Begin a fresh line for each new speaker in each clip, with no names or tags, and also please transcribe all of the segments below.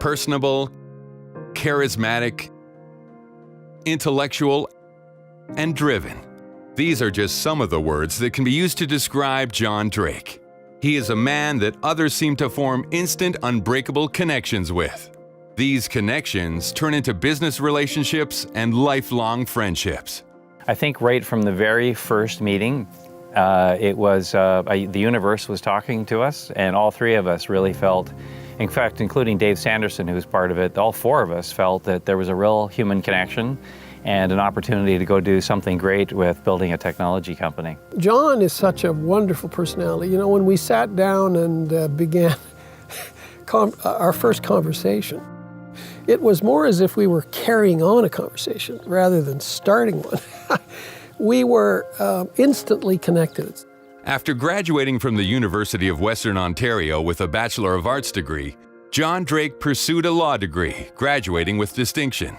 personable, charismatic, intellectual, and driven. These are just some of the words that can be used to describe John Drake. He is a man that others seem to form instant, unbreakable connections with. These connections turn into business relationships and lifelong friendships.
I think right from the very first meeting, the universe was talking to us, and all three of us really felt, in fact, including Dave Sanderson, who was part of it, all four of us felt that there was a real human connection and an opportunity to go do something great with building a technology company.
John is such a wonderful personality. You know, when we sat down and began our first conversation, it was more as if we were carrying on a conversation rather than starting one. We were instantly connected.
After graduating from the University of Western Ontario with a Bachelor of Arts degree, John Drake pursued a law degree, graduating with distinction.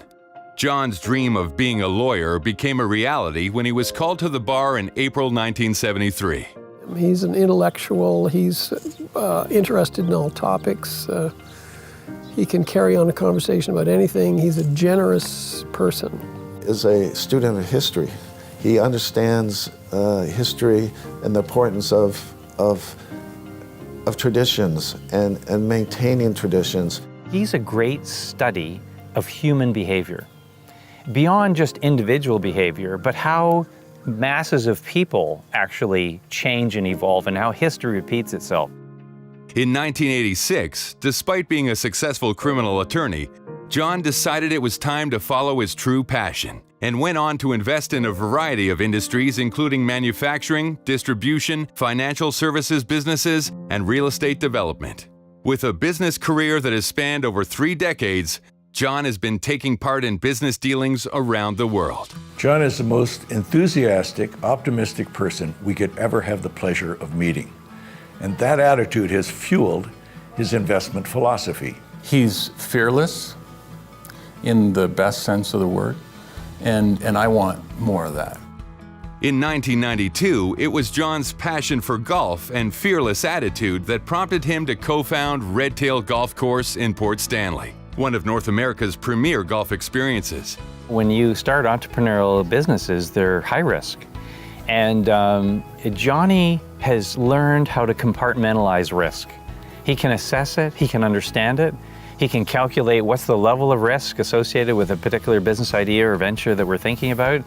John's dream of being a lawyer became a reality when he was called to the bar in April 1973.
He's an intellectual, he's interested in all topics. He can carry on a conversation about anything. He's a generous person.
As a student of history, he understands history and the importance of traditions and maintaining traditions.
He's a great study of human behavior. Beyond just individual behavior, but how masses of people actually change and evolve and how history repeats itself.
In 1986, despite being a successful criminal attorney, John decided it was time to follow his true passion and went on to invest in a variety of industries including manufacturing, distribution, financial services businesses, and real estate development. With a business career that has spanned over 3 decades, John has been taking part in business dealings around the world.
John is the most enthusiastic, optimistic person we could ever have the pleasure of meeting. And that attitude has fueled his investment philosophy.
He's fearless in the best sense of the word, and I want more of that.
In 1992, it was John's passion for golf and fearless attitude that prompted him to co-found Red Tail Golf Course in Port Stanley, one of North America's premier golf experiences.
When you start entrepreneurial businesses, they're high risk. And Johnny has learned how to compartmentalize risk. He can assess it, he can understand it, he can calculate what's the level of risk associated with a particular business idea or venture that we're thinking about,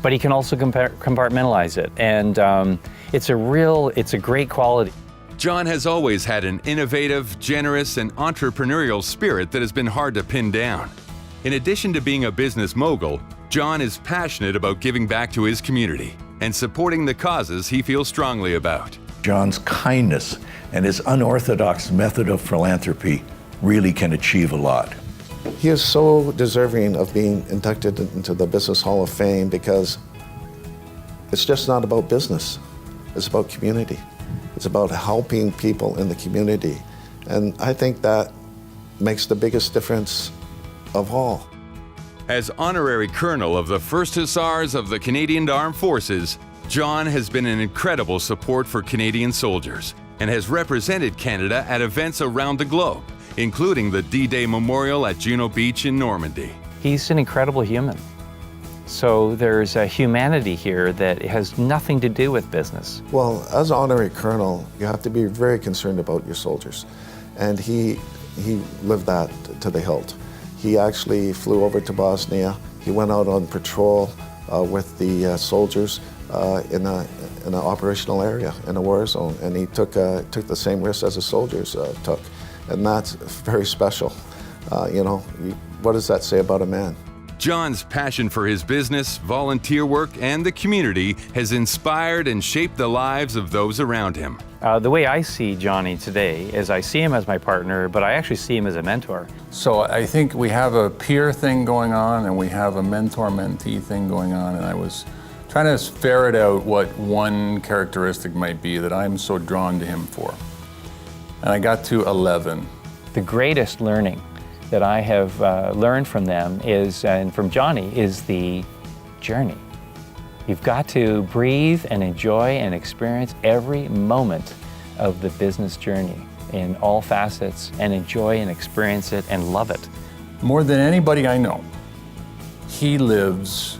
but he can also compartmentalize it. And it's a great quality.
John has always had an innovative, generous, and entrepreneurial spirit that has been hard to pin down. In addition to being a business mogul, John is passionate about giving back to his community and supporting the causes he feels strongly about.
John's kindness and his unorthodox method of philanthropy really can achieve a lot.
He is so deserving of being inducted into the Business Hall of Fame because it's just not about business. It's about community. It's about helping people in the community. And I think that makes the biggest difference of all.
As honorary colonel of the 1st Hussars of the Canadian Armed Forces, John has been an incredible support for Canadian soldiers and has represented Canada at events around the globe, including the D-Day Memorial at Juno Beach in Normandy.
He's an incredible human. So there's a humanity here that has nothing to do with business.
Well, as honorary colonel, you have to be very concerned about your soldiers. And he lived that to the hilt. He actually flew over to Bosnia. He went out on patrol with the soldiers in an operational area, in a war zone, and he took the same risks as the soldiers took. And that's very special. What does that say about a man?
John's passion for his business, volunteer work, and the community has inspired and shaped the lives of those around him.
The way I see Johnny today is I see him as my partner, but I actually see him as a mentor.
So I think we have a peer thing going on and we have a mentor-mentee thing going on, and I was trying to ferret out what one characteristic might be that I'm so drawn to him for. And I got to 11.
The greatest learning that I have learned from them is, and from Johnny, is the journey. You've got to breathe and enjoy and experience every moment of the business journey. in all facets and enjoy and experience it and love it.
More than anybody I know, he lives,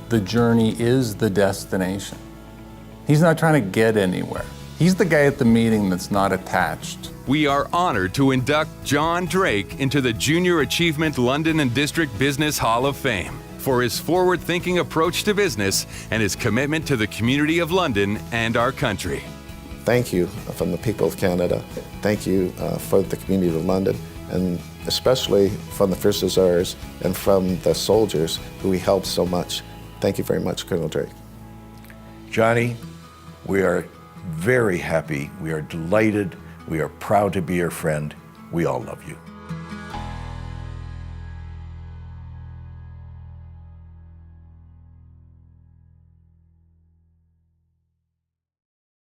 the journey is the destination. He's not trying to get anywhere. He's the guy at the meeting that's not attached.
We are honored to induct John Drake into the Junior Achievement London and District Business Hall of Fame for his forward-thinking approach to business and his commitment to the community of London and our country.
Thank you from the people of Canada. Thank you for the community of London, and especially from the First Hussars and from the soldiers who we helped so much. Thank you very much, Colonel Drake.
Johnny, we are very happy, we are delighted, we are proud to be your friend. We all love you.